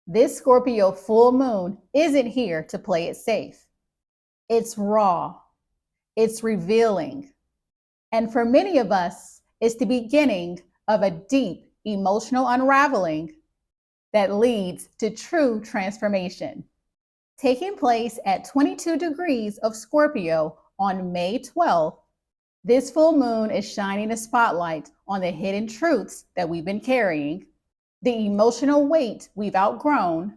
This Scorpio full moon isn't here to play it safe. It's raw, it's revealing, and for many of us, it's the beginning of a deep emotional unraveling that leads to true transformation. Taking place at 22 degrees of Scorpio on May 12th, this full moon is shining a spotlight on the hidden truths that we've been carrying, the emotional weight we've outgrown,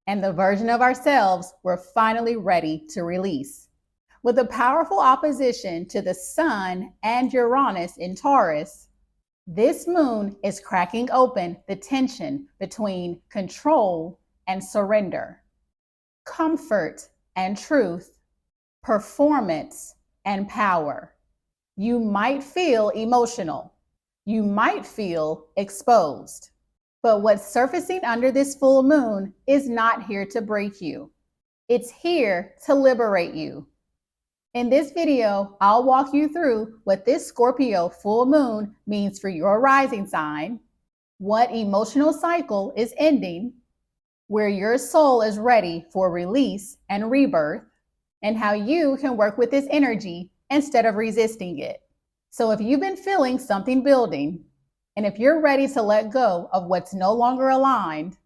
and the version of ourselves we're finally ready to release. With a powerful opposition to the Sun and Uranus in Taurus, this moon is cracking open the tension between control and surrender, comfort and truth, performance and power. You might feel emotional. You might feel exposed. But what's surfacing under this full moon is not here to break you. It's here to liberate you. In this video, I'll walk you through what this Scorpio full moon means for your rising sign, what emotional cycle is ending, where your soul is ready for release and rebirth, and how you can work with this energy instead of resisting it. So if you've been feeling something building, and if you're ready to let go of what's no longer aligned,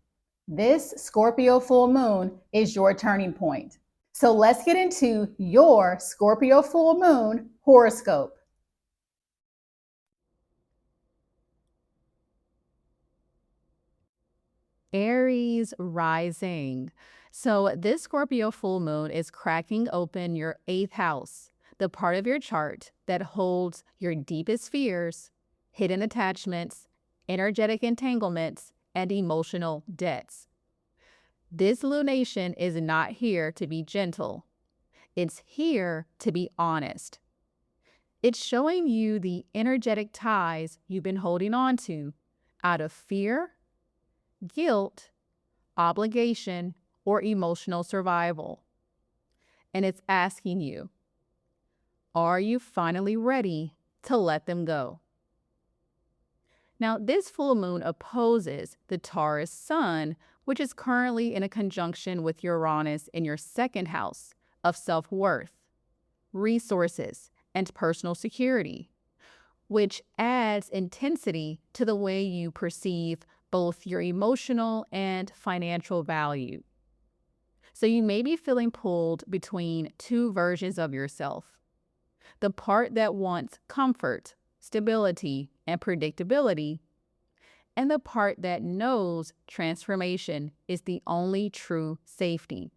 this Scorpio full moon is your turning point. So let's get into your Scorpio full moon horoscope. Aries rising. So this Scorpio full moon is cracking open your 8th house, the part of your chart that holds your deepest fears, hidden attachments, energetic entanglements, and emotional debts. This lunation is not here to be gentle. It's here to be honest. It's showing you the energetic ties you've been holding on to out of fear, guilt, obligation, or emotional survival. And it's asking you, are you finally ready to let them go? Now, this full moon opposes the Taurus sun, which is currently in a conjunction with Uranus in your 2nd house of self-worth, resources, and personal security, which adds intensity to the way you perceive both your emotional and financial value. So you may be feeling pulled between two versions of yourself. The part that wants comfort, stability, and predictability, and the part that knows transformation is the only true safety.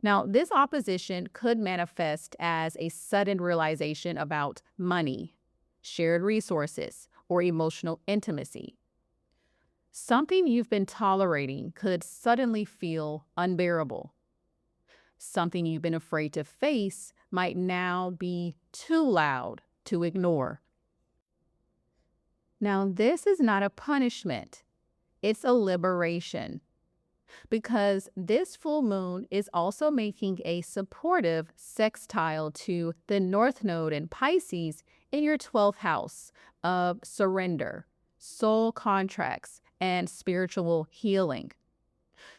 Now, this opposition could manifest as a sudden realization about money, shared resources, or emotional intimacy. Something you've been tolerating could suddenly feel unbearable. Something you've been afraid to face might now be too loud to ignore. Now, this is not a punishment. It's a liberation. Because this full moon is also making a supportive sextile to the North Node in Pisces in your 12th house of surrender, soul contracts, and spiritual healing.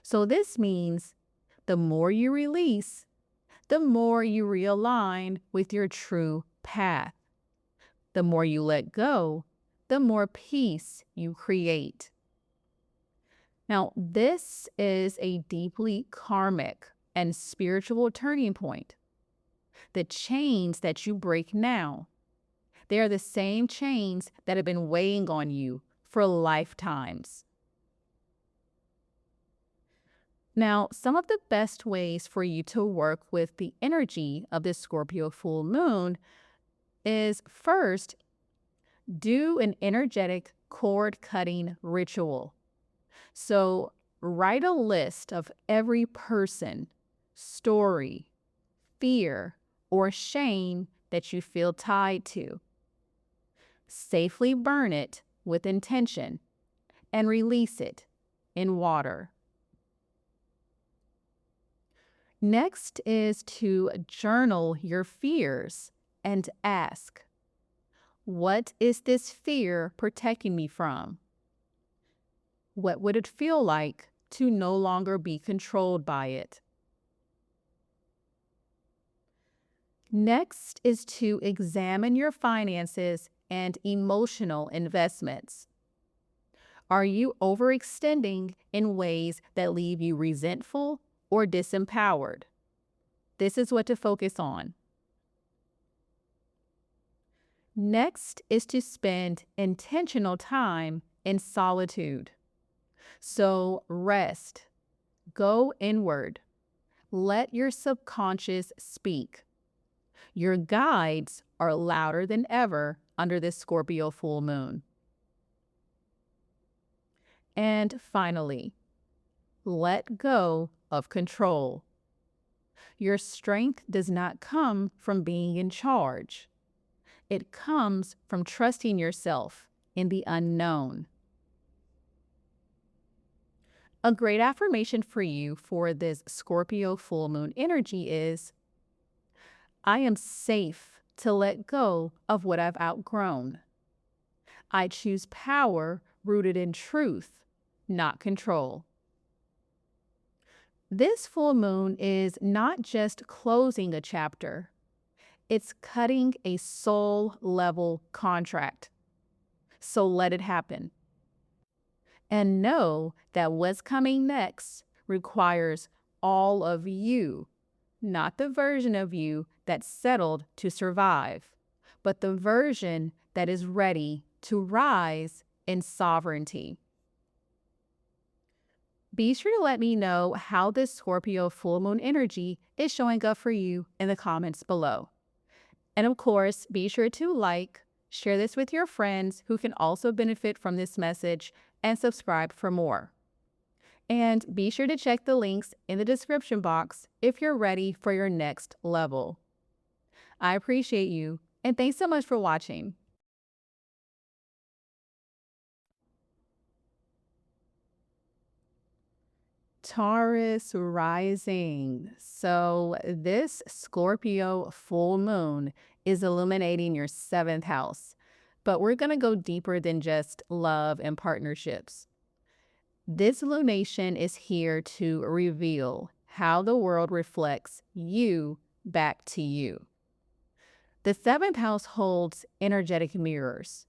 So this means the more you release, the more you realign with your true path. The more you let go, the more peace you create. Now, this is a deeply karmic and spiritual turning point. The chains that you break now, they are the same chains that have been weighing on you for lifetimes. Now, some of the best ways for you to work with the energy of this Scorpio full moon is first, do an energetic cord cutting ritual. So write a list of every person, story, fear, or shame that you feel tied to. Safely burn it with intention and release it in water. Next is to journal your fears and ask, what is this fear protecting me from? What would it feel like to no longer be controlled by it? Next is to examine your finances and emotional investments. Are you overextending in ways that leave you resentful or disempowered? This is what to focus on. Next is to spend intentional time in solitude. So rest, go inward, let your subconscious speak. Your guides are louder than ever under this Scorpio full moon. And finally, let go of control. Your strength does not come from being in charge. It comes from trusting yourself in the unknown. A great affirmation for you for this Scorpio full moon energy is, I am safe to let go of what I've outgrown. I choose power rooted in truth, not control. This full moon is not just closing a chapter, it's cutting a soul level contract. So let it happen. And know that what's coming next requires all of you, not the version of you that settled to survive, but the version that is ready to rise in sovereignty. Be sure to let me know how this Scorpio full moon energy is showing up for you in the comments below. And of course, be sure to like, share this with your friends who can also benefit from this message, and subscribe for more. And be sure to check the links in the description box if you're ready for your next level. I appreciate you, and thanks so much for watching. Taurus rising. So this Scorpio full moon is illuminating your 7th house, but we're going to go deeper than just love and partnerships. This lunation is here to reveal how the world reflects you back to you. The 7th house holds energetic mirrors,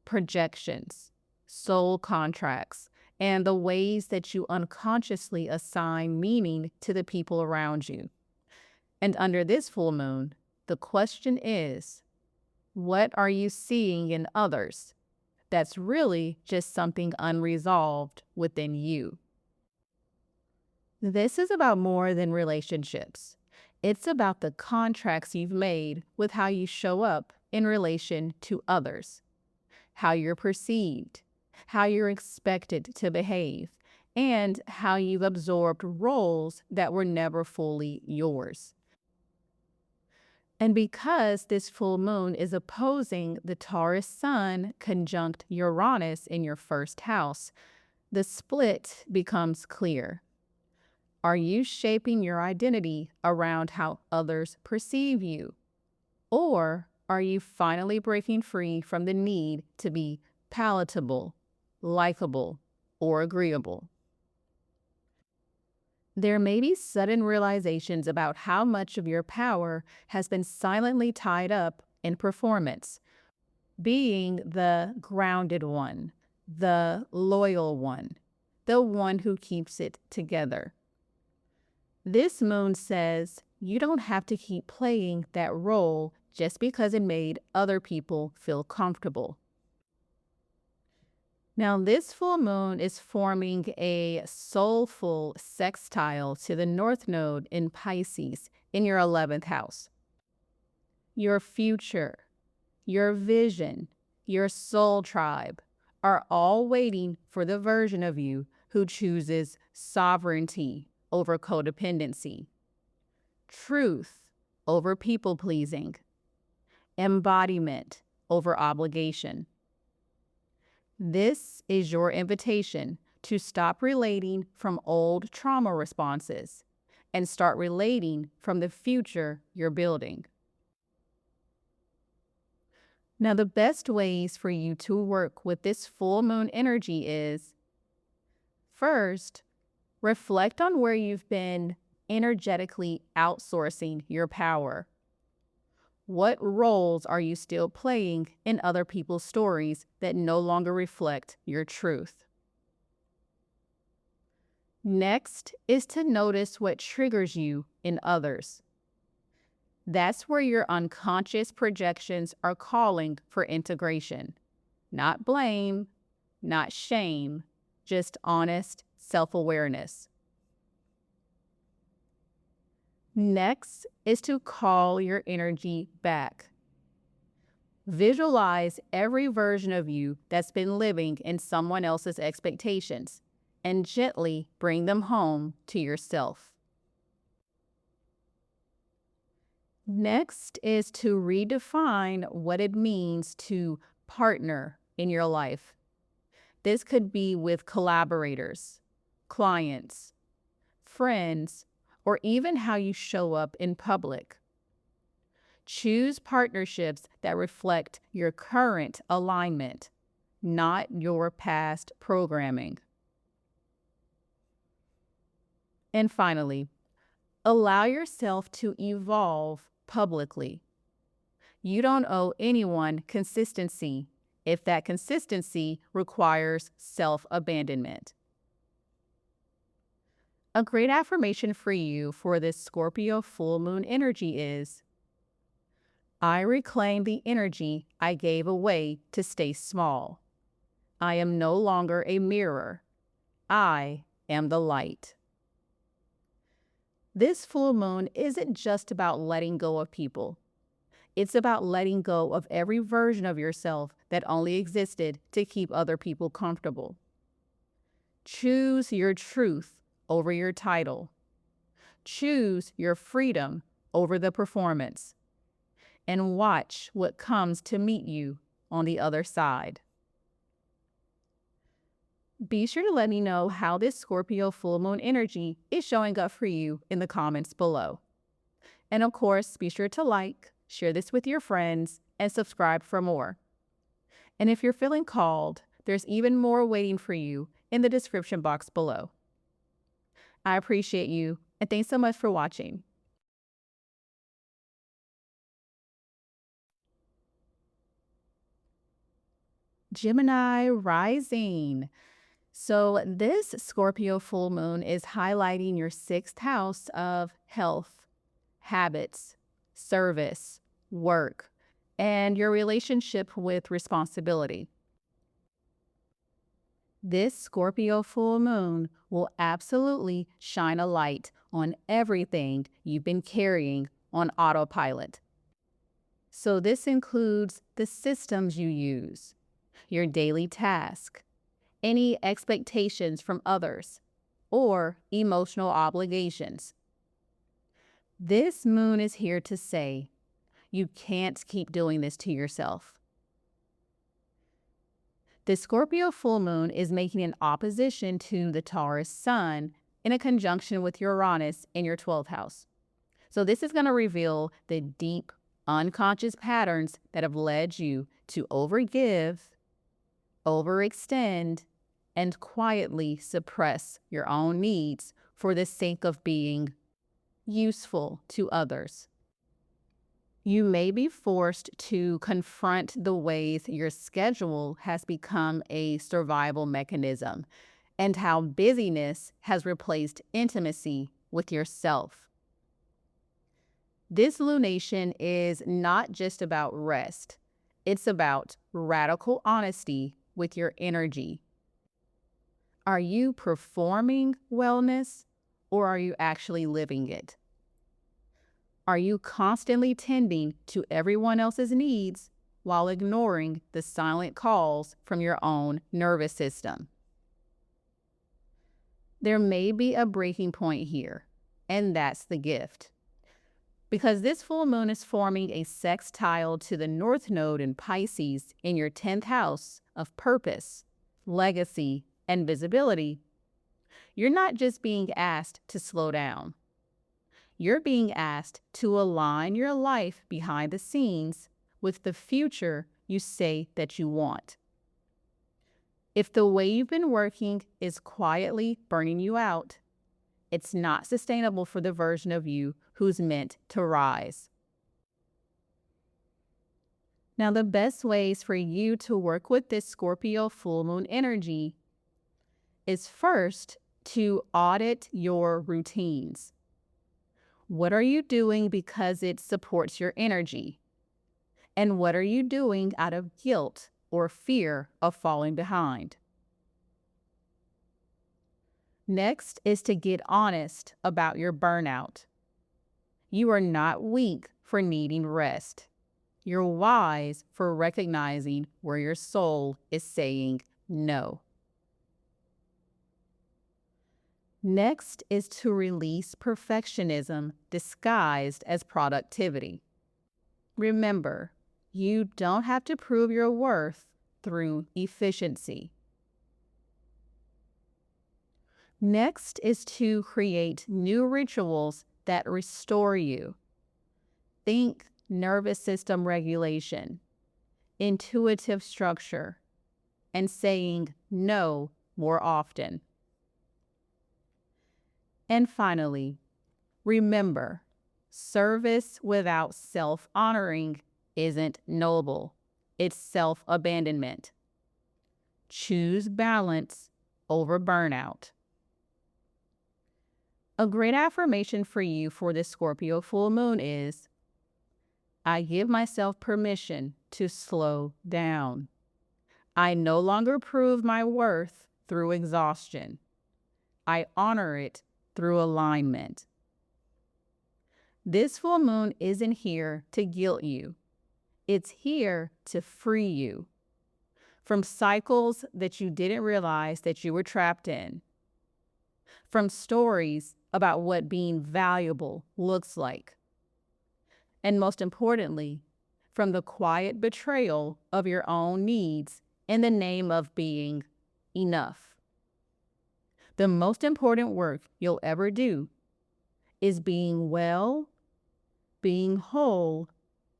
projections, soul contracts, and the ways that you unconsciously assign meaning to the people around you. And under this full moon, the question is, what are you seeing in others that's really just something unresolved within you? This is about more than relationships. It's about the contracts you've made with how you show up in relation to others, how you're perceived, how you're expected to behave, and how you've absorbed roles that were never fully yours. And because this full moon is opposing the Taurus sun conjunct Uranus in your 1st house, the split becomes clear. Are you shaping your identity around how others perceive you? Or are you finally breaking free from the need to be palatable, likable, or agreeable? There may be sudden realizations about how much of your power has been silently tied up in performance, being the grounded one, the loyal one, the one who keeps it together. This moon says you don't have to keep playing that role just because it made other people feel comfortable. Now, this full moon is forming a soulful sextile to the North Node in Pisces in your 11th house. Your future, your vision, your soul tribe are all waiting for the version of you who chooses sovereignty over codependency, truth over people-pleasing, embodiment over obligation. This is your invitation to stop relating from old trauma responses and start relating from the future you're building. Now, the best ways for you to work with this full moon energy is First, reflect on where you've been energetically outsourcing your power. What roles are you still playing in other people's stories that no longer reflect your truth? Next is to notice what triggers you in others. That's where your unconscious projections are calling for integration. Not blame, not shame, just honest self-awareness. Next is to call your energy back. Visualize every version of you that's been living in someone else's expectations and gently bring them home to yourself. Next is to redefine what it means to partner in your life. This could be with collaborators, clients, friends, or even how you show up in public. Choose partnerships that reflect your current alignment, not your past programming. And finally, allow yourself to evolve publicly. You don't owe anyone consistency if that consistency requires self-abandonment. A great affirmation for you for this Scorpio full moon energy is, I reclaim the energy I gave away to stay small. I am no longer a mirror. I am the light. This full moon isn't just about letting go of people. It's about letting go of every version of yourself that only existed to keep other people comfortable. Choose your truth over your title. Choose your freedom over the performance. And watch what comes to meet you on the other side. Be sure to let me know how this Scorpio full moon energy is showing up for you in the comments below. And of course, be sure to like, share this with your friends, and subscribe for more. And if you're feeling called, there's even more waiting for you in the description box below. I appreciate you, and thanks so much for watching. Gemini rising. So this Scorpio full moon is highlighting your 6th house of health, habits, service, work, and your relationship with responsibility. This Scorpio full moon will absolutely shine a light on everything you've been carrying on autopilot. So this includes the systems you use, your daily task, any expectations from others, or emotional obligations. This moon is here to say, you can't keep doing this to yourself. The Scorpio full moon is making an opposition to the Taurus sun in a conjunction with Uranus in your 12th house. So this is going to reveal the deep, unconscious patterns that have led you to overgive, overextend, and quietly suppress your own needs for the sake of being useful to others. You may be forced to confront the ways your schedule has become a survival mechanism and how busyness has replaced intimacy with yourself. This lunation is not just about rest. It's about radical honesty with your energy. Are you performing wellness, or are you actually living it? Are you constantly tending to everyone else's needs while ignoring the silent calls from your own nervous system? There may be a breaking point here, and that's the gift. Because this full moon is forming a sextile to the North Node in Pisces in your 10th house of purpose, legacy, and visibility, you're not just being asked to slow down. You're being asked to align your life behind the scenes with the future you say that you want. If the way you've been working is quietly burning you out, it's not sustainable for the version of you who's meant to rise. Now, the best ways for you to work with this Scorpio full moon energy is first to audit your routines. What are you doing because it supports your energy? And what are you doing out of guilt or fear of falling behind? Next is to get honest about your burnout. You are not weak for needing rest. You're wise for recognizing where your soul is saying no. Next is to release perfectionism disguised as productivity. Remember, you don't have to prove your worth through efficiency. Next is to create new rituals that restore you. Think nervous system regulation, intuitive structure, and saying no more often. And finally, remember, service without self-honoring isn't noble. It's self-abandonment. Choose balance over burnout. A great affirmation for you for this Scorpio full moon is, I give myself permission to slow down. I no longer prove my worth through exhaustion. I honor it through alignment. This full moon isn't here to guilt you. It's here to free you from cycles that you didn't realize that you were trapped in, from stories about what being valuable looks like, and most importantly, from the quiet betrayal of your own needs in the name of being enough. The most important work you'll ever do is being well, being whole,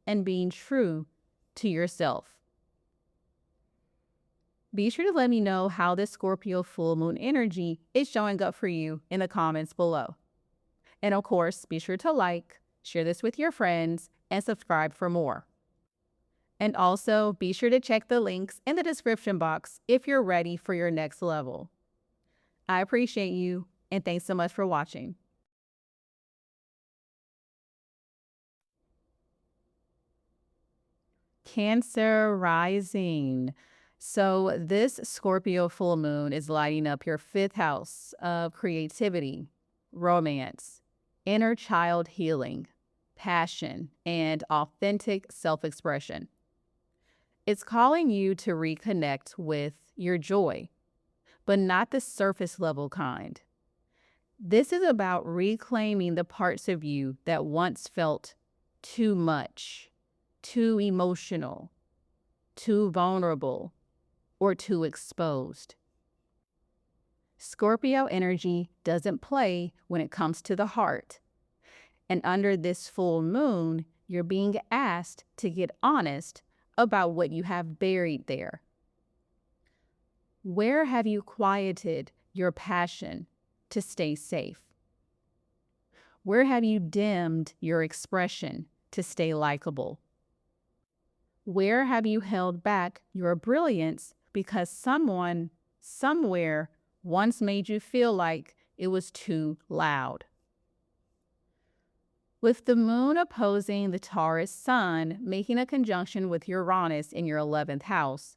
and being true to yourself. Be sure to let me know how this Scorpio full moon energy is showing up for you in the comments below. And of course, be sure to like, share this with your friends, and subscribe for more. And also, be sure to check the links in the description box if you're ready for your next level. I appreciate you, and thanks so much for watching. Cancer rising. So this Scorpio full moon is lighting up your 5th house of creativity, romance, inner child healing, passion, and authentic self-expression. It's calling you to reconnect with your joy, but not the surface level kind. This is about reclaiming the parts of you that once felt too much, too emotional, too vulnerable, or too exposed. Scorpio energy doesn't play when it comes to the heart. And under this full moon, you're being asked to get honest about what you have buried there. Where have you quieted your passion to stay safe? Where have you dimmed your expression to stay likable? Where have you held back your brilliance because someone, somewhere, once made you feel like it was too loud? With the moon opposing the Taurus sun, making a conjunction with Uranus in your 11th house,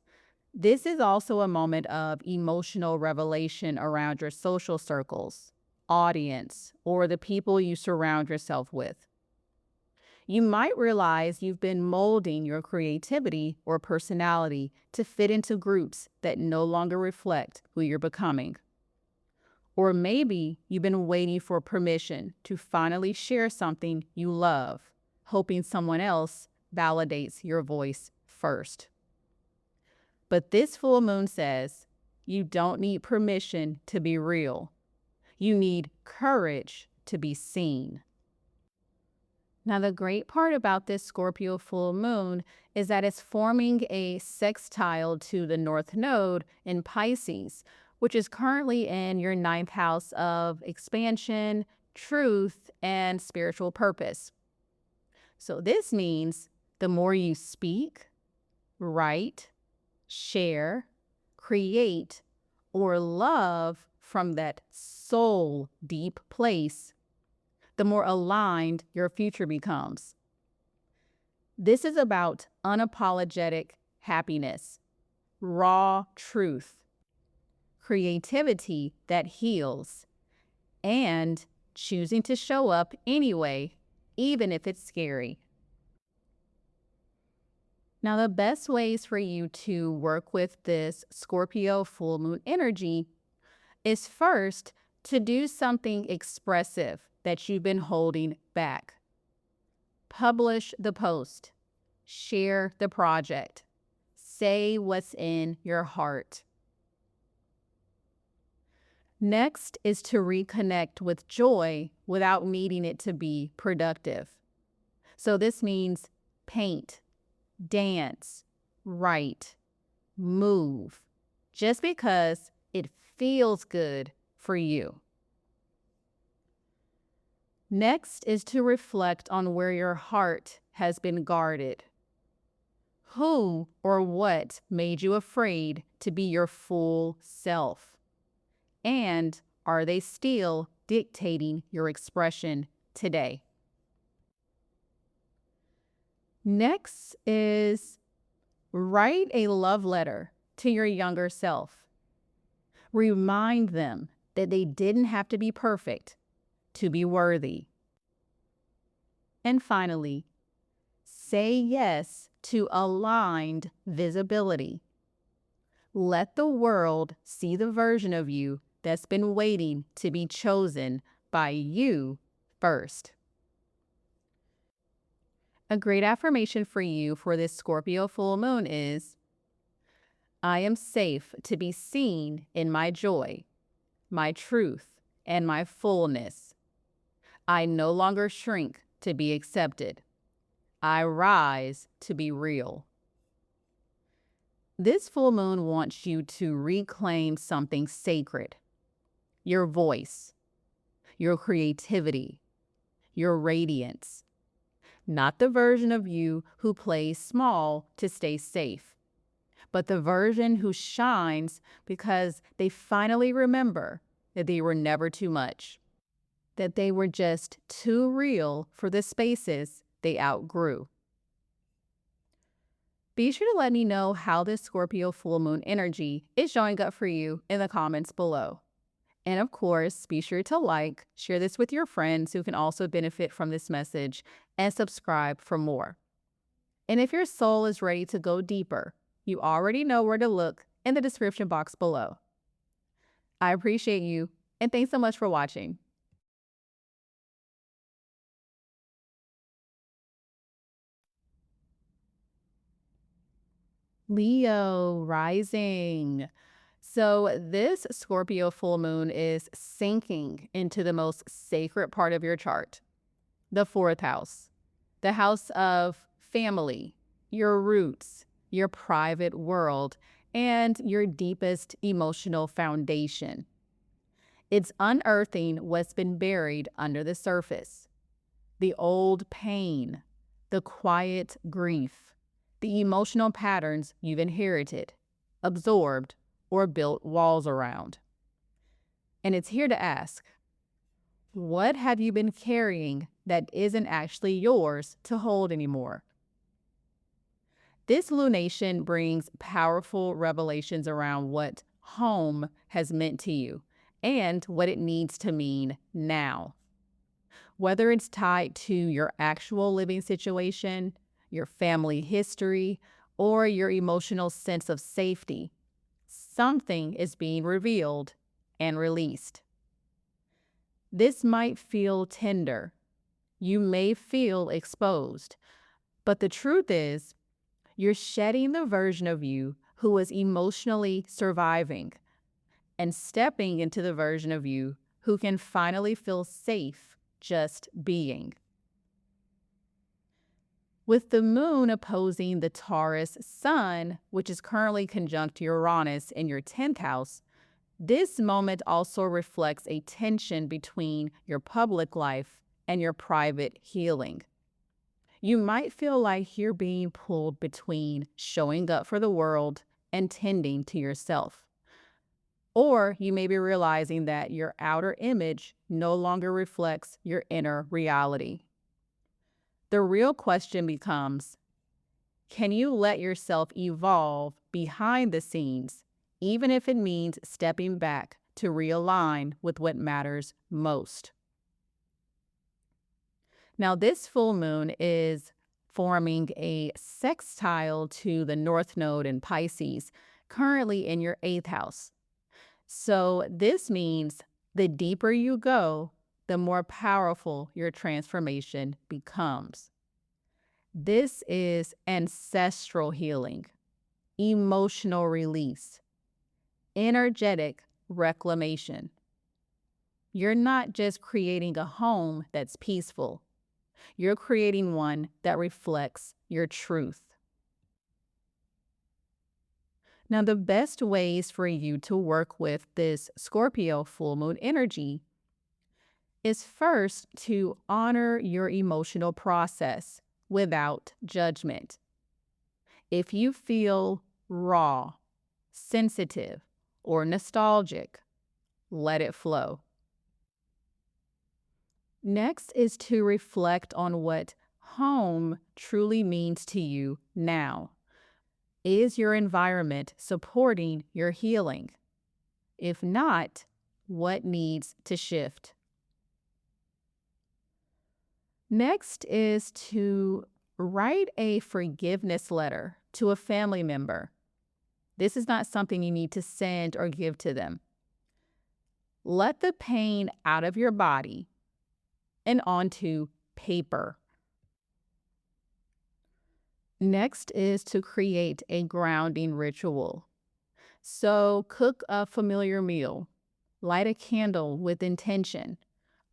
this is also a moment of emotional revelation around your social circles, audience, or the people you surround yourself with. You might realize you've been molding your creativity or personality to fit into groups that no longer reflect who you're becoming. Or maybe you've been waiting for permission to finally share something you love, hoping someone else validates your voice first. But this full moon says you don't need permission to be real. You need courage to be seen. Now, the great part about this Scorpio full moon is that it's forming a sextile to the North Node in Pisces, which is currently in your ninth house of expansion, truth, and spiritual purpose. So this means the more you speak, write, share, create, or love from that soul deep place, the more aligned your future becomes. This is about unapologetic happiness, raw truth, creativity that heals, and choosing to show up anyway, even if it's scary. Now, the best ways for you to work with this Scorpio full moon energy is first to do something expressive that you've been holding back. Publish the post, share the project, say what's in your heart. Next is to reconnect with joy without needing it to be productive. So this means paint, dance, write, move, just because it feels good for you. Next is to reflect on where your heart has been guarded. Who or what made you afraid to be your full self? And are they still dictating your expression today? Next is write a love letter to your younger self. Remind them that they didn't have to be perfect to be worthy. And finally, say yes to aligned visibility. Let the world see the version of you that's been waiting to be chosen by you first. A great affirmation for you for this Scorpio full moon is, I am safe to be seen in my joy, my truth, and my fullness. I no longer shrink to be accepted. I rise to be real. This full moon wants you to reclaim something sacred. Your voice, your creativity, your radiance. Not the version of you who plays small to stay safe, but the version who shines because they finally remember that they were never too much, that they were just too real for the spaces they outgrew. Be sure to let me know how this Scorpio full moon energy is showing up for you in the comments below. And of course, be sure to like, share this with your friends who can also benefit from this message, and subscribe for more. And if your soul is ready to go deeper, you already know where to look in the description box below. I appreciate you, and thanks so much for watching. Leo rising. So this Scorpio full moon is sinking into the most sacred part of your chart, the fourth house, the house of family, your roots, your private world, and your deepest emotional foundation. It's unearthing what's been buried under the surface, the old pain, the quiet grief, the emotional patterns you've inherited, absorbed, or built walls around. And it's here to ask, what have you been carrying that isn't actually yours to hold anymore? This lunation brings powerful revelations around what home has meant to you and what it needs to mean now. Whether it's tied to your actual living situation, your family history, or your emotional sense of safety, something is being revealed and released. This might feel tender. You may feel exposed. But the truth is, you're shedding the version of you who was emotionally surviving and stepping into the version of you who can finally feel safe just being. With the moon opposing the Taurus sun, which is currently conjunct Uranus in your 10th house, this moment also reflects a tension between your public life and your private healing. You might feel like you're being pulled between showing up for the world and tending to yourself. Or you may be realizing that your outer image no longer reflects your inner reality. The real question becomes, can you let yourself evolve behind the scenes, even if it means stepping back to realign with what matters most? Now, this full moon is forming a sextile to the North Node in Pisces, currently in your 8th house. So this means the deeper you go, the more powerful your transformation becomes. This is ancestral healing, emotional release, energetic reclamation. You're not just creating a home that's peaceful. You're creating one that reflects your truth. Now, the best ways for you to work with this Scorpio full moon energy is first to honor your emotional process without judgment. If you feel raw, sensitive, or nostalgic, let it flow. Next is to reflect on what home truly means to you now. Is your environment supporting your healing? If not, what needs to shift? Next is to write a forgiveness letter to a family member. This is not something you need to send or give to them. Let the pain out of your body and onto paper. Next is to create a grounding ritual. So cook a familiar meal, light a candle with intention,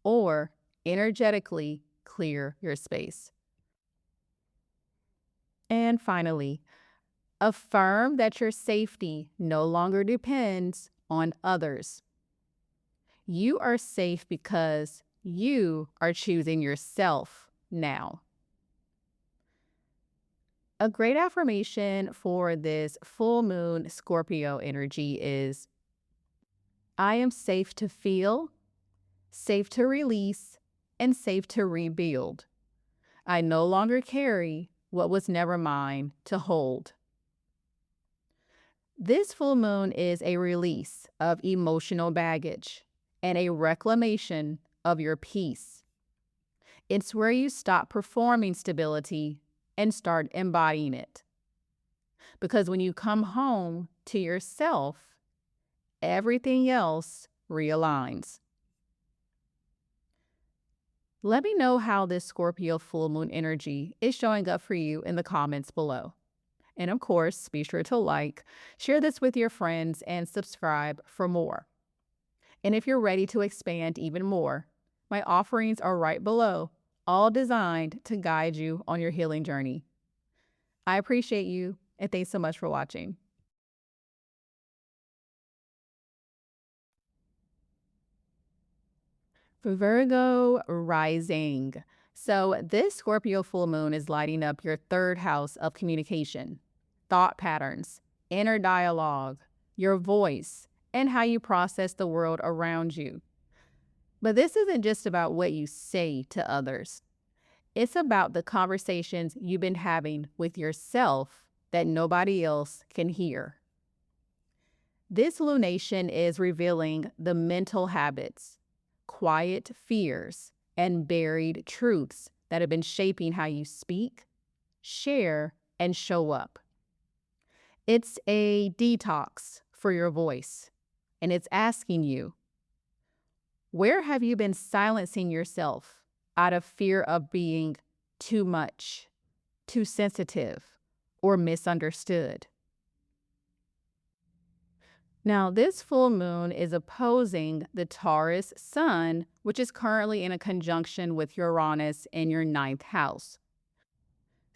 or energetically clear your space. And finally, affirm that your safety no longer depends on others. You are safe because you are choosing yourself now. A great affirmation for this full moon Scorpio energy is, I am safe to feel, safe to release, and safe to rebuild. I no longer carry what was never mine to hold. This full moon is a release of emotional baggage and a reclamation of your peace. It's where you stop performing stability and start embodying it. Because when you come home to yourself, everything else realigns. Let me know how this Scorpio full moon energy is showing up for you in the comments below. And of course, be sure to like, share this with your friends, and subscribe for more. And if you're ready to expand even more, my offerings are right below, all designed to guide you on your healing journey. I appreciate you, and thanks so much for watching. For Virgo rising. So this Scorpio full moon is lighting up your 3rd house of communication, thought patterns, inner dialogue, your voice, and how you process the world around you. But this isn't just about what you say to others. It's about the conversations you've been having with yourself that nobody else can hear. This lunation is revealing the mental habits, quiet fears, and buried truths that have been shaping how you speak, share, and show up. It's a detox for your voice, and it's asking you, where have you been silencing yourself out of fear of being too much, too sensitive, or misunderstood? Now, this full moon is opposing the Taurus sun, which is currently in a conjunction with Uranus in your 9th house.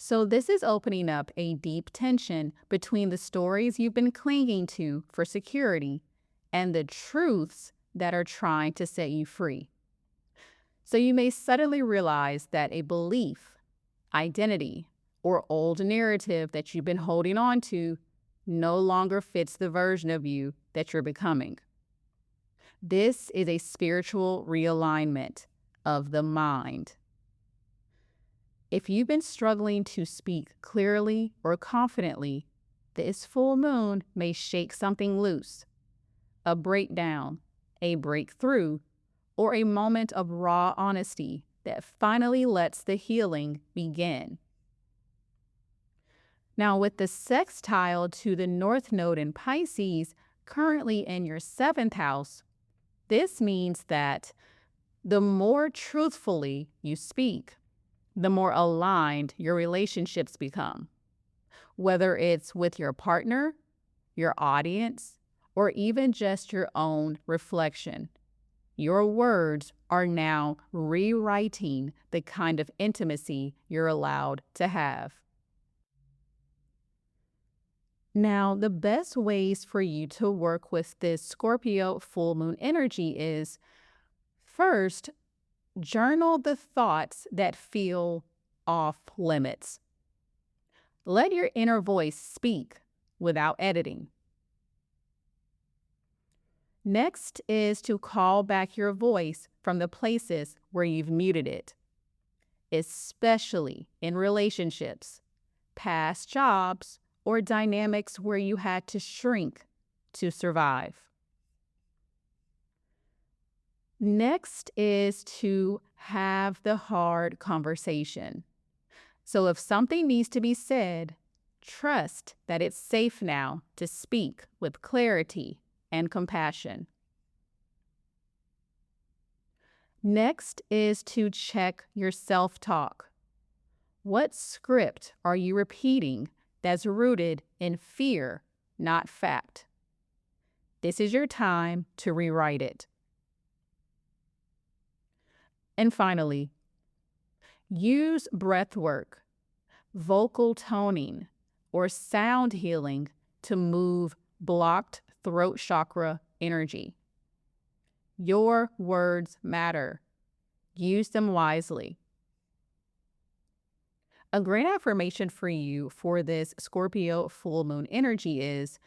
So this is opening up a deep tension between the stories you've been clinging to for security and the truths that are trying to set you free. So you may suddenly realize that a belief, identity, or old narrative that you've been holding on to no longer fits the version of you that you're becoming. This is a spiritual realignment of the mind. If you've been struggling to speak clearly or confidently, this full moon may shake something loose, a breakdown, a breakthrough, or a moment of raw honesty that finally lets the healing begin. Now, with the sextile to the North Node in Pisces currently in your 7th house, this means that the more truthfully you speak, the more aligned your relationships become. Whether it's with your partner, your audience, or even just your own reflection, your words are now rewriting the kind of intimacy you're allowed to have. Now, the best ways for you to work with this Scorpio full moon energy is, first, journal the thoughts that feel off limits. Let your inner voice speak without editing. Next is to call back your voice from the places where you've muted it, especially in relationships, past jobs, or dynamics where you had to shrink to survive. Next is to have the hard conversation. So if something needs to be said, trust that it's safe now to speak with clarity and compassion. Next is to check your self-talk. What script are you repeating that's rooted in fear, not fact? This is your time to rewrite it. And finally, use breath work, vocal toning, or sound healing to move blocked throat chakra energy. Your words matter. Use them wisely. A great affirmation for you for this Scorpio full moon energy is,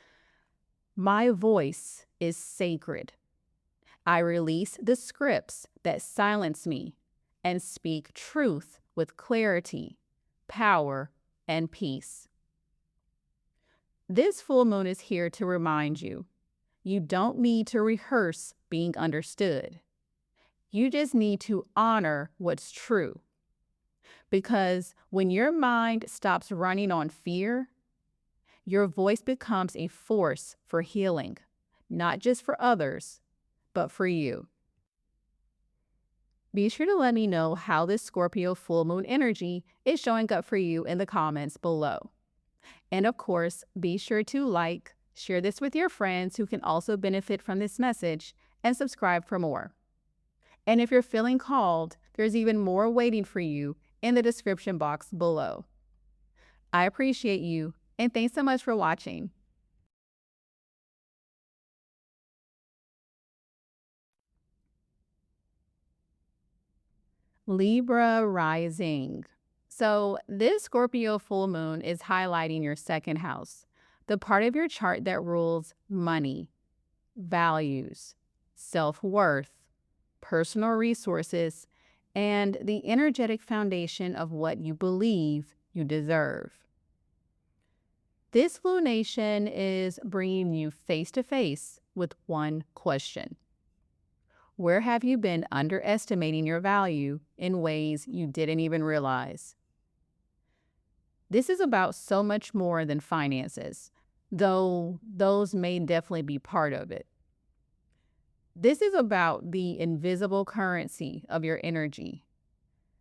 my voice is sacred. I release the scripts that silence me and speak truth with clarity, power, and peace. This full moon is here to remind you, you don't need to rehearse being understood. You just need to honor what's true. Because when your mind stops running on fear, your voice becomes a force for healing, not just for others, but for you. Be sure to let me know how this Scorpio full moon energy is showing up for you in the comments below. And of course, be sure to like, share this with your friends who can also benefit from this message, and subscribe for more. And if you're feeling called, there's even more waiting for you in the description box below. I appreciate you, and thanks so much for watching. Libra rising. So this Scorpio full moon is highlighting your 2nd house, the part of your chart that rules money, values, self-worth, personal resources, and the energetic foundation of what you believe you deserve. This lunation is bringing you face to face with one question. Where have you been underestimating your value in ways you didn't even realize? This is about so much more than finances, though those may definitely be part of it. This is about the invisible currency of your energy,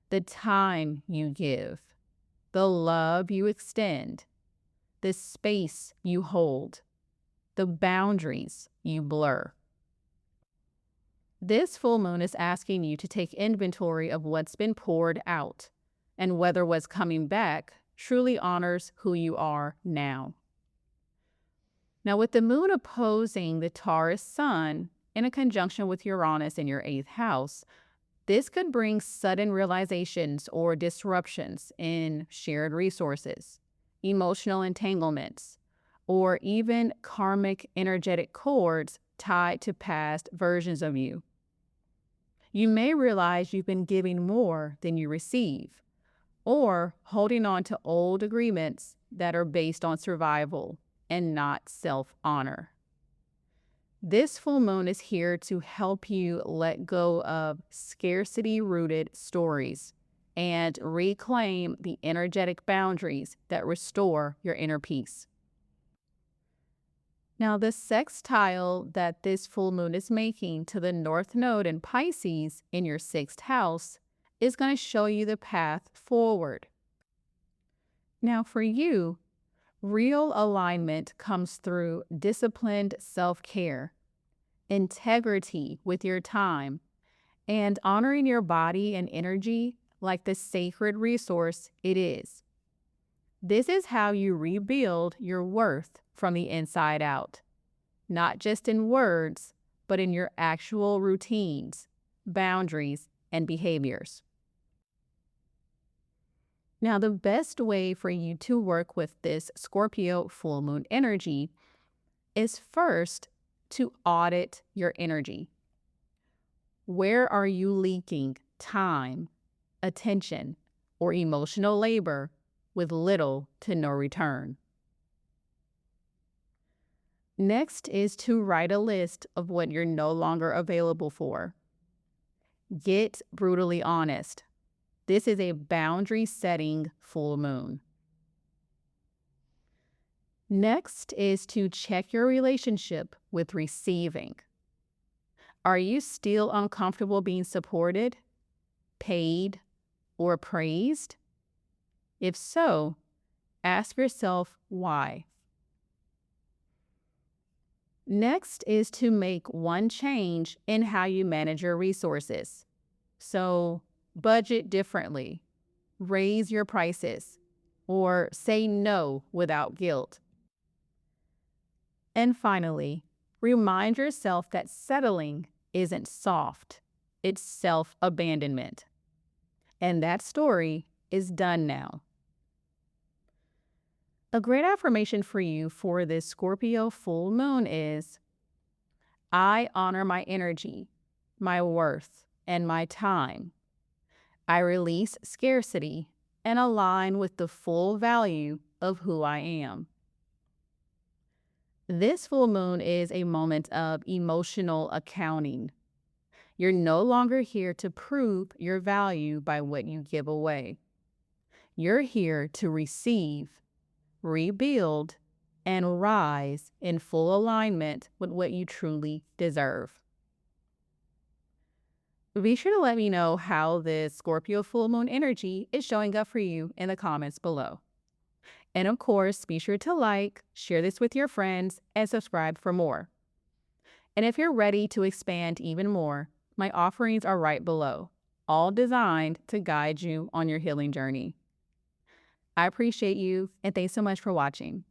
the time you give, the love you extend, the space you hold, the boundaries you blur. This full moon is asking you to take inventory of what's been poured out and whether what's coming back truly honors who you are now. Now, with the moon opposing the Taurus sun in a conjunction with Uranus in your 8th house, this could bring sudden realizations or disruptions in shared resources, emotional entanglements, or even karmic energetic cords tied to past versions of you. You may realize you've been giving more than you receive, or holding on to old agreements that are based on survival and not self-honor. This full moon is here to help you let go of scarcity-rooted stories and reclaim the energetic boundaries that restore your inner peace. Now, the sextile that this full moon is making to the North Node in Pisces in your 6th house is going to show you the path forward. Now, for you, real alignment comes through disciplined self-care, integrity with your time, and honoring your body and energy like the sacred resource it is. This is how you rebuild your worth from the inside out, not just in words, but in your actual routines, boundaries, and behaviors. Now, the best way for you to work with this Scorpio full moon energy is first to audit your energy. Where are you leaking time, attention, or emotional labor with little to no return? Next is to write a list of what you're no longer available for. Get brutally honest. This is a boundary-setting full moon. Next is to check your relationship with receiving. Are you still uncomfortable being supported, paid, or praised? If so, ask yourself why. Next is to make one change in how you manage your resources. So, budget differently, raise your prices, or say no without guilt. And finally, remind yourself that settling isn't soft, it's self-abandonment. And that story is done now. A great affirmation for you for this Scorpio full moon is, I honor my energy, my worth, and my time. I release scarcity and align with the full value of who I am. This full moon is a moment of emotional accounting. You're no longer here to prove your value by what you give away. You're here to receive, rebuild, and rise in full alignment with what you truly deserve. Be sure to let me know how this Scorpio full moon energy is showing up for you in the comments below. And of course, be sure to like, share this with your friends, and subscribe for more. And if you're ready to expand even more, my offerings are right below, all designed to guide you on your healing journey. I appreciate you, and thanks so much for watching.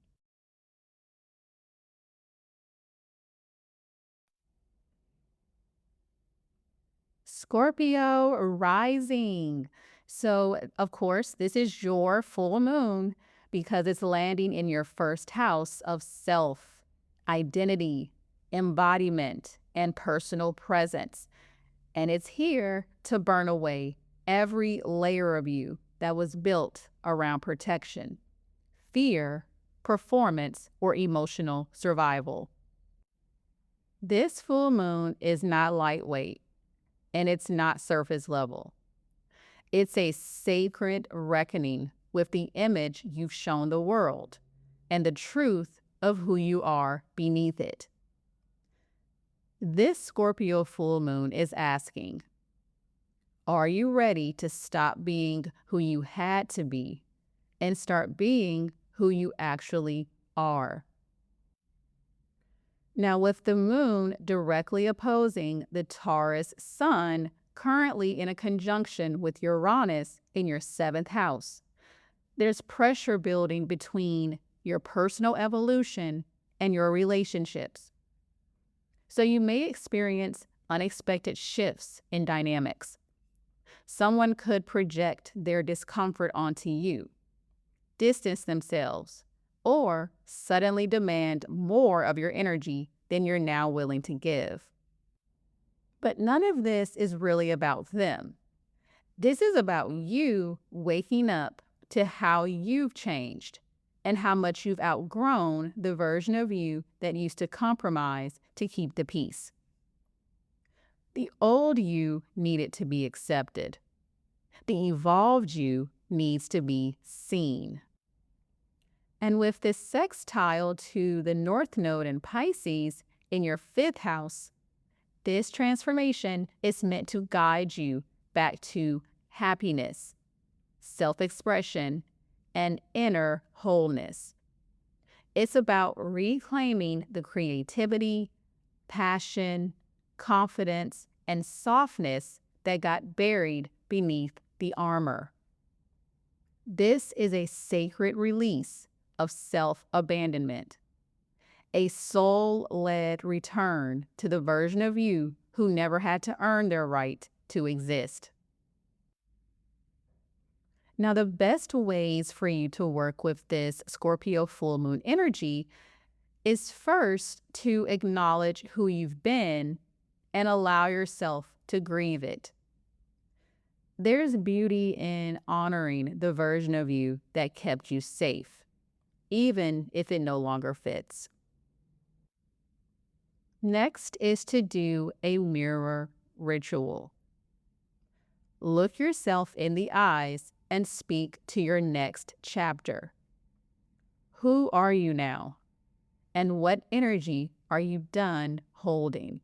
Scorpio rising. So, of course, this is your full moon because it's landing in your 1st house of self, identity, embodiment, and personal presence. And it's here to burn away every layer of you that was built around protection, fear, performance, or emotional survival. This full moon is not lightweight, and it's not surface level. It's a sacred reckoning with the image you've shown the world and the truth of who you are beneath it. This Scorpio full moon is asking, are you ready to stop being who you had to be and start being who you actually are? Now, with the moon directly opposing the Taurus sun, currently in a conjunction with Uranus in your 7th house, There's pressure building between your personal evolution and your relationships. So you may experience unexpected shifts in dynamics. Someone could project their discomfort onto you, distance themselves, or suddenly demand more of your energy than you're now willing to give. But none of this is really about them. This is about you waking up to how you've changed and how much you've outgrown the version of you that used to compromise to keep the peace. The old you needed to be accepted. The evolved you needs to be seen. And with this sextile to the North Node in Pisces in your 5th house, this transformation is meant to guide you back to happiness, self-expression, and inner wholeness. It's about reclaiming the creativity, passion, confidence, and softness that got buried beneath the armor. This is a sacred release of self-abandonment, a soul-led return to the version of you who never had to earn their right to exist. Now, the best ways for you to work with this Scorpio full moon energy is first to acknowledge who you've been and allow yourself to grieve it. There's beauty in honoring the version of you that kept you safe, even if it no longer fits. Next is to do a mirror ritual. Look yourself in the eyes and speak to your next chapter. Who are you now? And what energy are you done holding?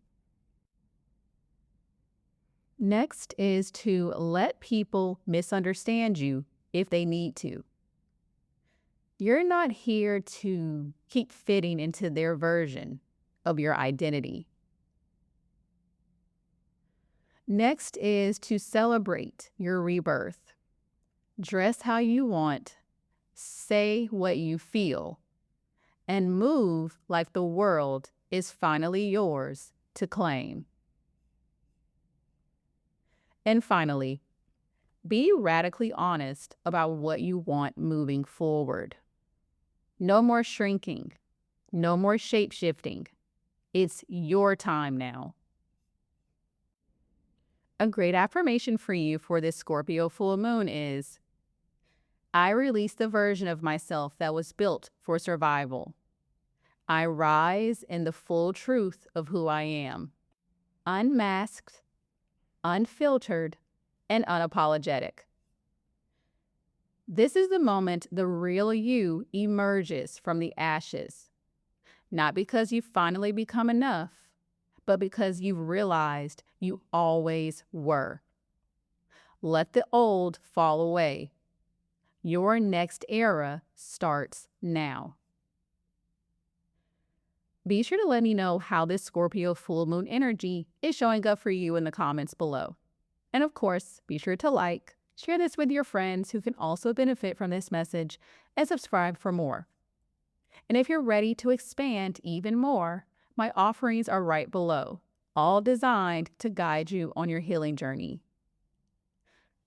Next is to let people misunderstand you if they need to. You're not here to keep fitting into their version of your identity. Next is to celebrate your rebirth. Dress how you want, say what you feel, and move like the world is finally yours to claim. And finally, be radically honest about what you want moving forward. No more shrinking, no more shape-shifting. It's your time now. A great affirmation for you for this Scorpio full moon is, I release the version of myself that was built for survival. I rise in the full truth of who I am, unmasked, unfiltered, and unapologetic. This is the moment the real you emerges from the ashes, not because you've finally become enough, but because you've realized you always were. Let the old fall away. Your next era starts now. Be sure to let me know how this Scorpio full moon energy is showing up for you in the comments below. And of course, be sure to like, share this with your friends who can also benefit from this message, and subscribe for more. And if you're ready to expand even more, my offerings are right below, all designed to guide you on your healing journey.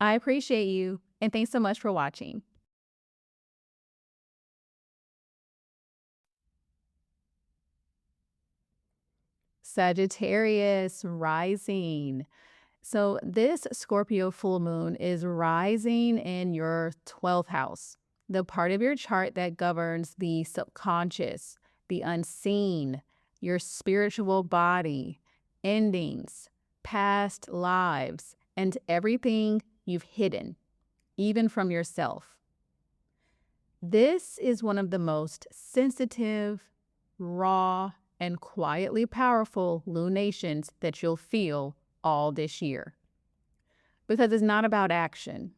I appreciate you, and thanks so much for watching. Sagittarius rising. So this Scorpio full moon is rising in your 12th house, the part of your chart that governs the subconscious, the unseen, your spiritual body, endings, past lives, and everything you've hidden, even from yourself. This is one of the most sensitive, raw, and quietly powerful lunations that you'll feel all this year. Because it's not about action,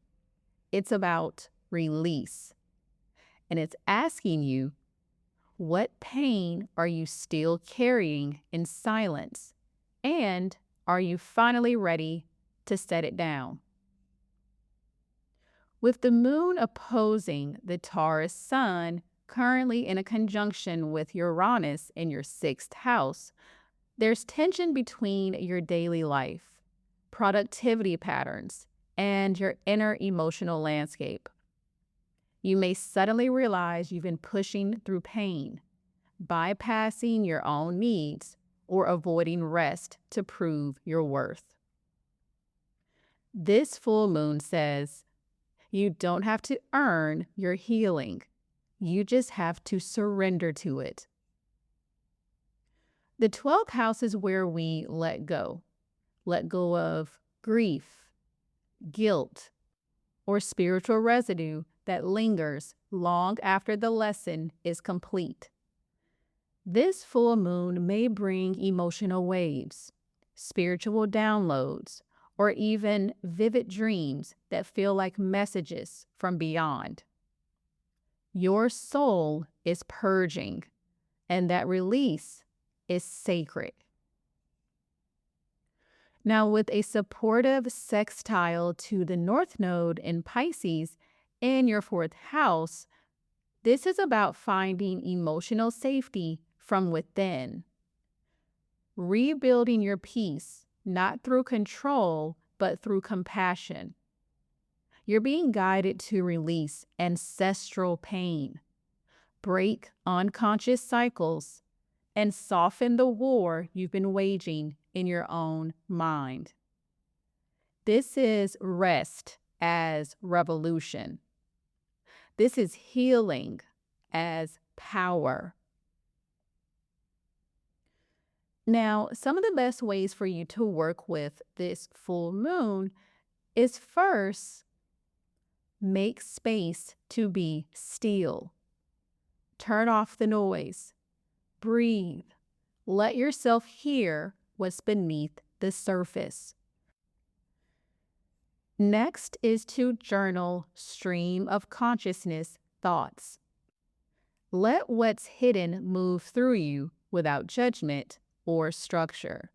it's about release. And it's asking you, what pain are you still carrying in silence? And are you finally ready to set it down? With the moon opposing the Taurus sun, currently in a conjunction with Uranus in your 6th house, there's tension between your daily life, productivity patterns, and your inner emotional landscape. You may suddenly realize you've been pushing through pain, bypassing your own needs, or avoiding rest to prove your worth. This full moon says you don't have to earn your healing. You just have to surrender to it. The 12th house is where we let go. Let go of grief, guilt, or spiritual residue that lingers long after the lesson is complete. This full moon may bring emotional waves, spiritual downloads, or even vivid dreams that feel like messages from beyond. Your soul is purging, and that release is sacred. Now, with a supportive sextile to the North Node in Pisces in your 4th house, this is about finding emotional safety from within. Rebuilding your peace, not through control, but through compassion. You're being guided to release ancestral pain, break unconscious cycles, and soften the war you've been waging in your own mind. This is rest as revolution. This is healing as power. Now, some of the best ways for you to work with this full moon is first, make space to be still. Turn off the noise. Breathe. Let yourself hear what's beneath the surface. Next is to journal stream of consciousness thoughts. Let what's hidden move through you without judgment or structure.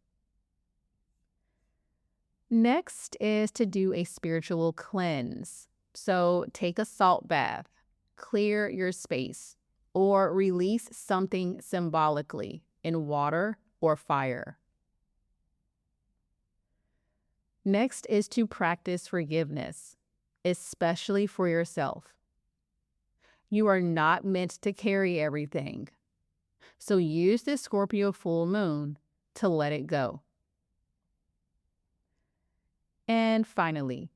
Next is to do a spiritual cleanse. So take a salt bath, clear your space, or release something symbolically in water or fire. Next is to practice forgiveness, especially for yourself. You are not meant to carry everything. So use this Scorpio full moon to let it go. And finally,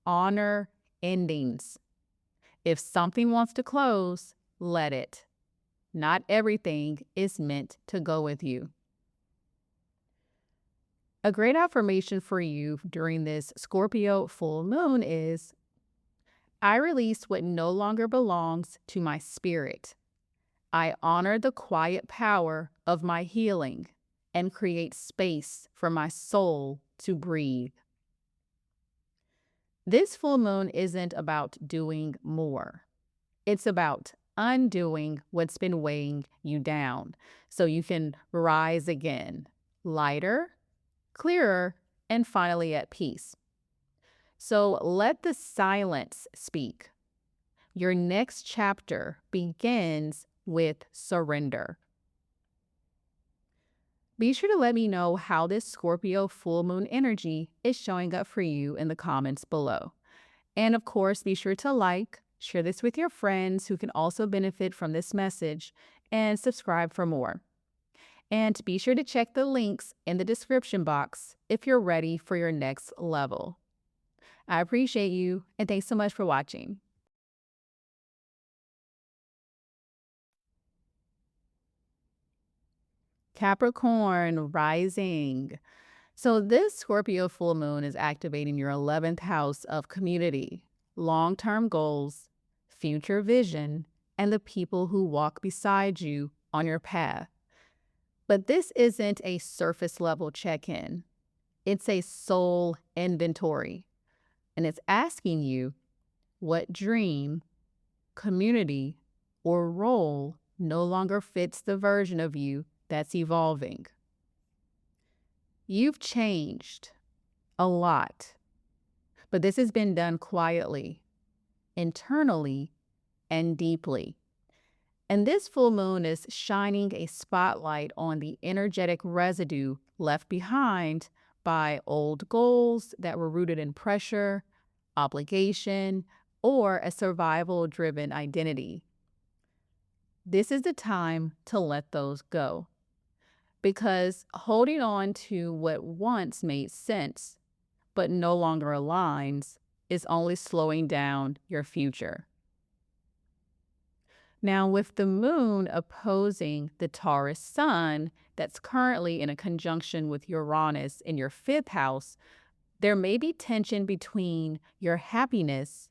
honor endings. If something wants to close, let it. Not everything is meant to go with you. A great affirmation for you during this Scorpio full moon is, I release what no longer belongs to my spirit. I honor the quiet power of my healing and create space for my soul to breathe. This full moon isn't about doing more. It's about undoing what's been weighing you down so you can rise again, lighter, clearer, and finally at peace. So let the silence speak. Your next chapter begins with surrender. Be sure to let me know how this Scorpio full moon energy is showing up for you in the comments below. And of course, be sure to like, share this with your friends who can also benefit from this message, and subscribe for more. And be sure to check the links in the description box if you're ready for your next level. I appreciate you, and thanks so much for watching. Capricorn rising. So this Scorpio full moon is activating your 11th house of community, long-term goals, future vision, and the people who walk beside you on your path. But this isn't a surface level check-in. It's a soul inventory. And it's asking you what dream, community, or role no longer fits the version of you that's evolving. You've changed a lot, but this has been done quietly internally and deeply. And this full moon is shining a spotlight on the energetic residue left behind by old goals that were rooted in pressure, obligation, or a survival-driven identity. This is the time to let those go, because holding on to what once made sense but no longer aligns is only slowing down your future. Now, with the moon opposing the Taurus sun that's currently in a conjunction with Uranus in your 5th house, there may be tension between your happiness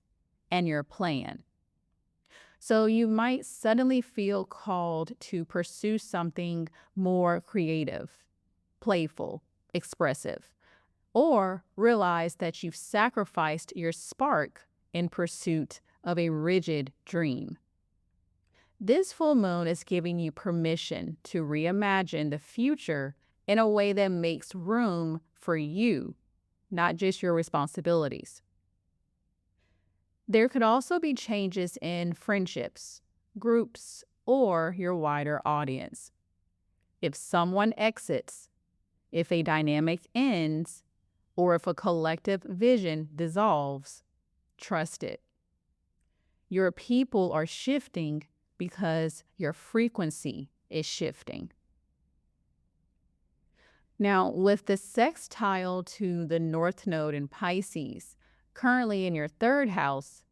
and your plan. So you might suddenly feel called to pursue something more creative, playful, expressive, or realize that you've sacrificed your spark in pursuit of a rigid dream. This full moon is giving you permission to reimagine the future in a way that makes room for you, not just your responsibilities. There could also be changes in friendships, groups, or your wider audience. If someone exits, if a dynamic ends, or if a collective vision dissolves, trust it. Your people are shifting because your frequency is shifting. Now, with the sextile to the North Node in Pisces, currently in your 3rd house,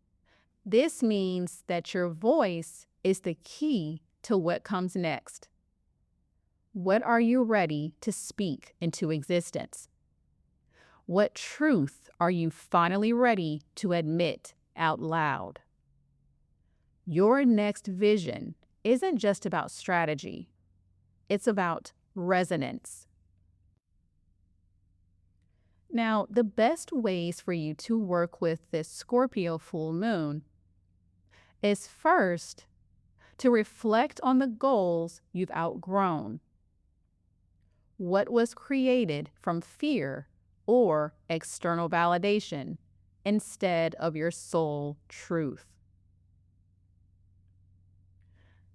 this means that your voice is the key to what comes next. What are you ready to speak into existence? What truth are you finally ready to admit out loud? Your next vision isn't just about strategy. It's about resonance. Now, the best ways for you to work with this Scorpio full moon is first to reflect on the goals you've outgrown. What was created from fear or external validation instead of your soul truth?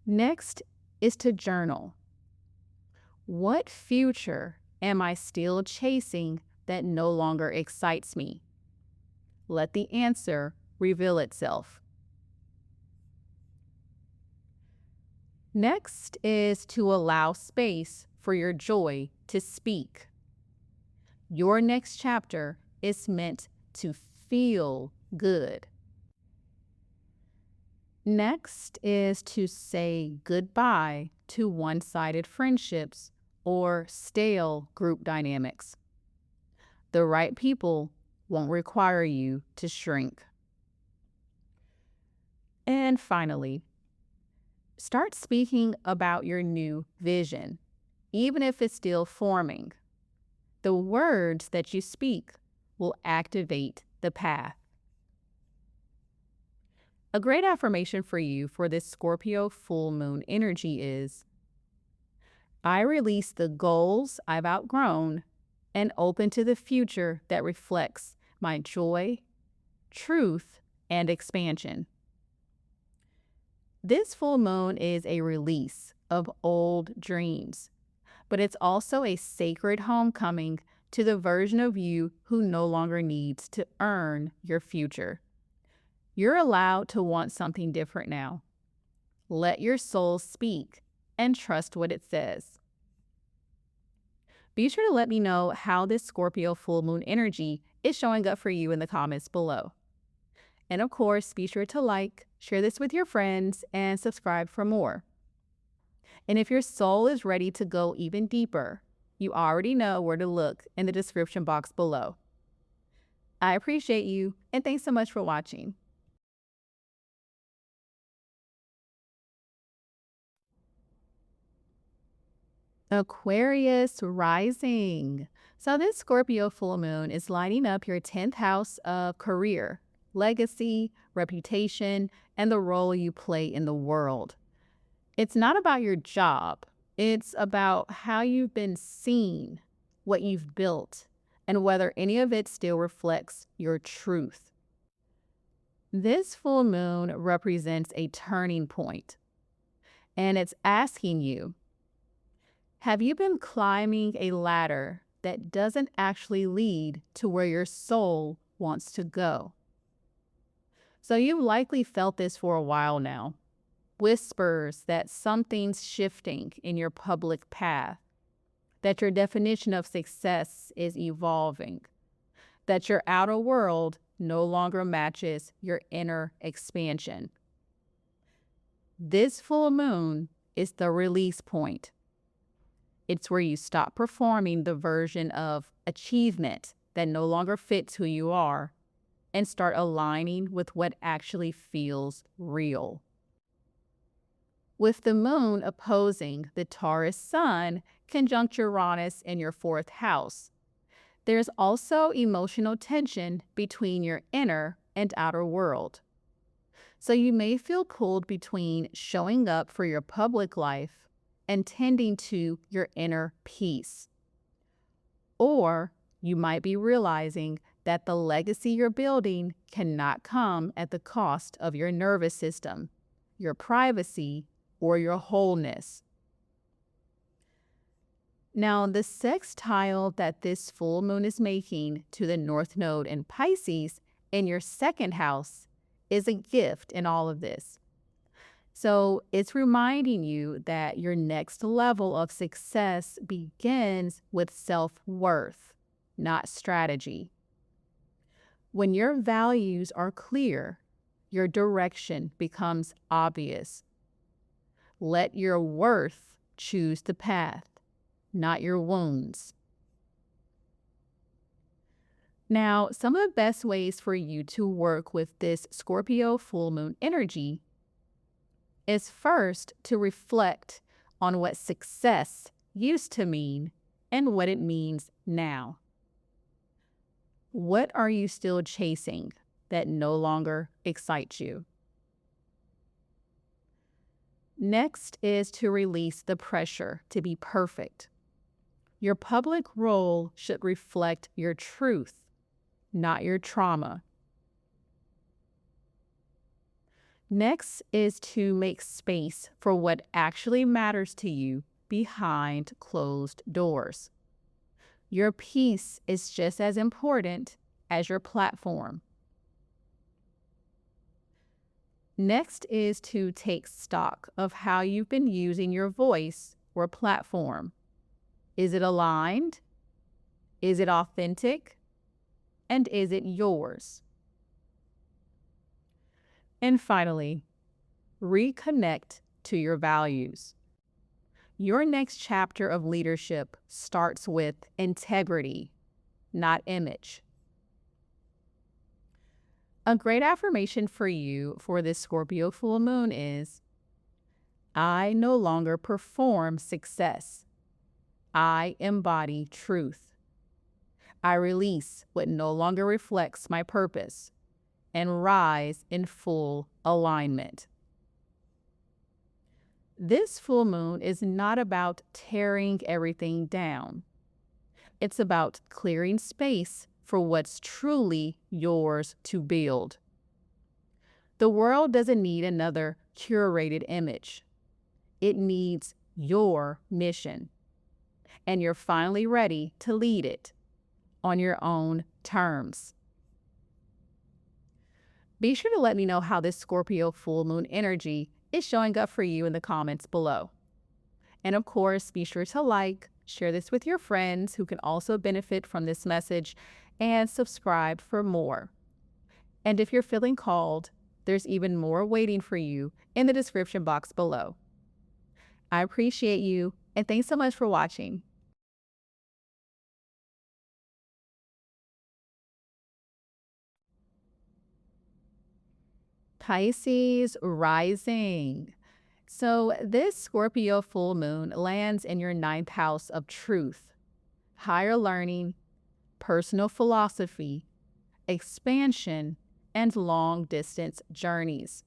Next is to journal. What future am I still chasing that no longer excites me? Let the answer reveal itself. Next is to allow space for your joy to speak. Your next chapter is meant to feel good. Next is to say goodbye to one-sided friendships or stale group dynamics. The right people won't require you to shrink. And finally, start speaking about your new vision, even if it's still forming. The words that you speak will activate the path. A great affirmation for you for this Scorpio full moon energy is, I release the goals I've outgrown and open to the future that reflects my joy, truth, and expansion. This full moon is a release of old dreams, but it's also a sacred homecoming to the version of you who no longer needs to earn your future. You're allowed to want something different now. Let your soul speak and trust what it says. Be sure to let me know how this Scorpio full moon energy is showing up for you in the comments below. And of course, be sure to like, share this with your friends, and subscribe for more. And if your soul is ready to go even deeper, you already know where to look in the description box below. I appreciate you, and thanks so much for watching. Aquarius rising. So this Scorpio full moon is lighting up your 10th house of career, legacy, reputation, and the role you play in the world. It's not about your job. It's about how you've been seen, what you've built, and whether any of it still reflects your truth. This full moon represents a turning point, and it's asking you, have you been climbing a ladder that doesn't actually lead to where your soul wants to go? So you've likely felt this for a while now. Whispers that something's shifting in your public path, that your definition of success is evolving, that your outer world no longer matches your inner expansion. This full moon is the release point. It's where you stop performing the version of achievement that no longer fits who you are and start aligning with what actually feels real. With the moon opposing the Taurus sun conjunct Uranus in your 4th house, there's also emotional tension between your inner and outer world. So you may feel pulled between showing up for your public life and tending to your inner peace. Or you might be realizing that the legacy you're building cannot come at the cost of your nervous system, your privacy, or your wholeness. Now, the sextile that this full moon is making to the North Node in Pisces in your 2nd house is a gift in all of this. So it's reminding you that your next level of success begins with self-worth, not strategy. When your values are clear, your direction becomes obvious. Let your worth choose the path, not your wounds. Now, some of the best ways for you to work with this Scorpio full moon energy is first to reflect on what success used to mean and what it means now. What are you still chasing that no longer excites you? Next is to release the pressure to be perfect. Your public role should reflect your truth, not your trauma. Next is to make space for what actually matters to you behind closed doors. Your peace is just as important as your platform. Next is to take stock of how you've been using your voice or platform. Is it aligned? Is it authentic? And is it yours? And finally, reconnect to your values. Your next chapter of leadership starts with integrity, not image. A great affirmation for you for this Scorpio full moon is, I no longer perform success. I embody truth. I release what no longer reflects my purpose and rise in full alignment. This full moon is not about tearing everything down. It's about clearing space for what's truly yours to build. The world doesn't need another curated image. It needs your mission. And you're finally ready to lead it on your own terms. Be sure to let me know how this Scorpio full moon energy is showing up for you in the comments below. And of course, be sure to like, share this with your friends who can also benefit from this message, and subscribe for more. And if you're feeling called, there's even more waiting for you in the description box below. I appreciate you, and thanks so much for watching. Pisces rising. So this Scorpio full moon lands in your 9th house of truth, higher learning, personal philosophy, expansion, and long-distance journeys.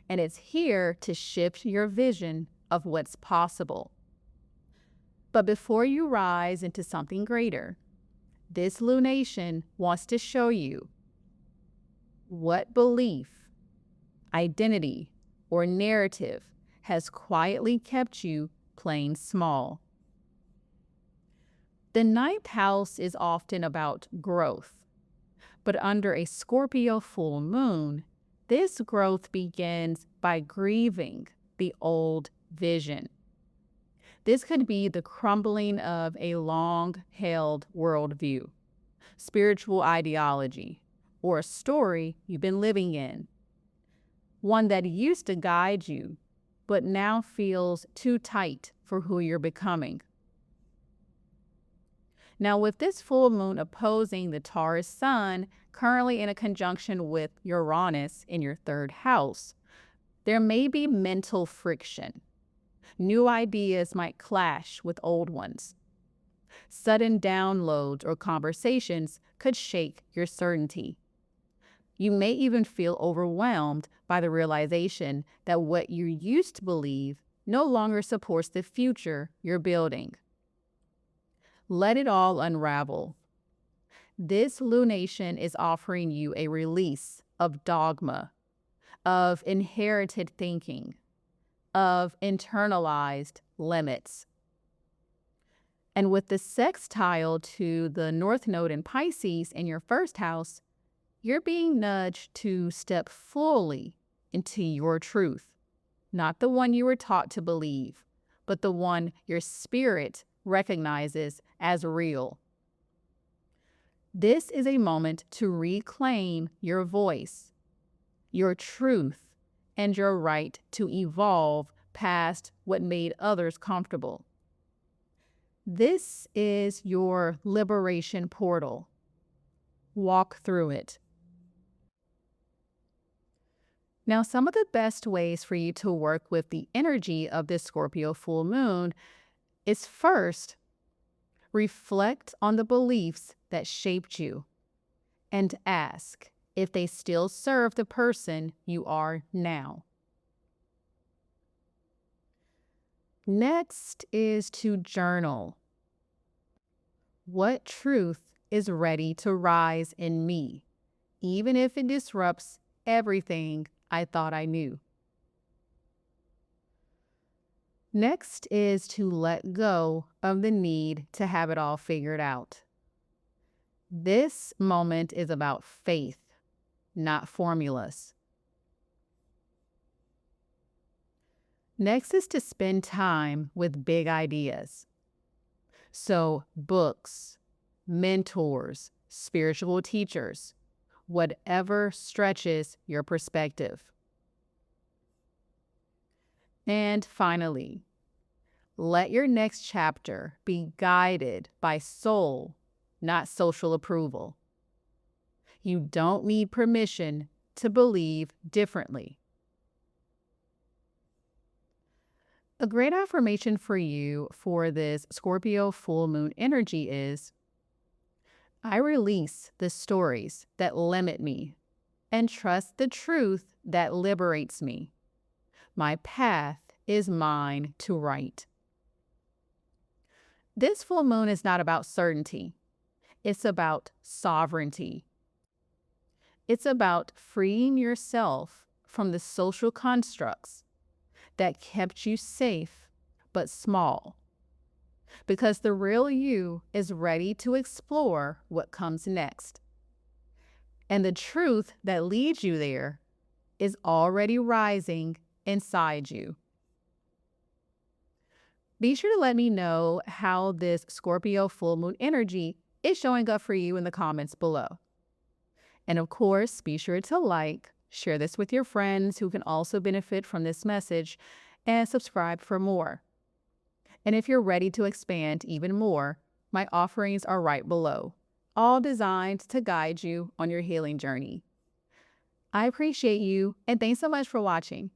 And it's here to shift your vision of what's possible. But before you rise into something greater, this lunation wants to show you what belief identity, or narrative has quietly kept you playing small. The ninth house is often about growth, but under a Scorpio full moon, this growth begins by grieving the old vision. This could be the crumbling of a long-held worldview, spiritual ideology, or a story you've been living in. One that used to guide you, but now feels too tight for who you're becoming. Now, with this full moon opposing the Taurus sun, currently in a conjunction with Uranus in your third house, there may be mental friction. New ideas might clash with old ones. Sudden downloads or conversations could shake your certainty. You may even feel overwhelmed by the realization that what you used to believe no longer supports the future you're building. Let it all unravel. This lunation is offering you a release of dogma, of inherited thinking, of internalized limits. And with the sextile to the North Node in Pisces in your first house, you're being nudged to step fully into your truth, not the one you were taught to believe, but the one your spirit recognizes as real. This is a moment to reclaim your voice, your truth, and your right to evolve past what made others comfortable. This is your liberation portal. Walk through it. Now, some of the best ways for you to work with the energy of this Scorpio full moon is first, reflect on the beliefs that shaped you and ask if they still serve the person you are now. Next is to journal. What truth is ready to rise in me, even if it disrupts everything I thought I knew? Next is to let go of the need to have it all figured out. This moment is about faith, not formulas. Next is to spend time with big ideas. So books, mentors, spiritual teachers, whatever stretches your perspective. And finally, let your next chapter be guided by soul, not social approval. You don't need permission to believe differently. A great affirmation for you for this Scorpio full moon energy is, I release the stories that limit me and trust the truth that liberates me. My path is mine to write. This full moon is not about certainty. It's about sovereignty. It's about freeing yourself from the social constructs that kept you safe but small. Because the real you is ready to explore what comes next. And the truth that leads you there is already rising inside you. Be sure to let me know how this Scorpio full moon energy is showing up for you in the comments below. And of course, be sure to like, share this with your friends who can also benefit from this message, and subscribe for more. And if you're ready to expand even more, my offerings are right below, all designed to guide you on your healing journey. I appreciate you, and thanks so much for watching.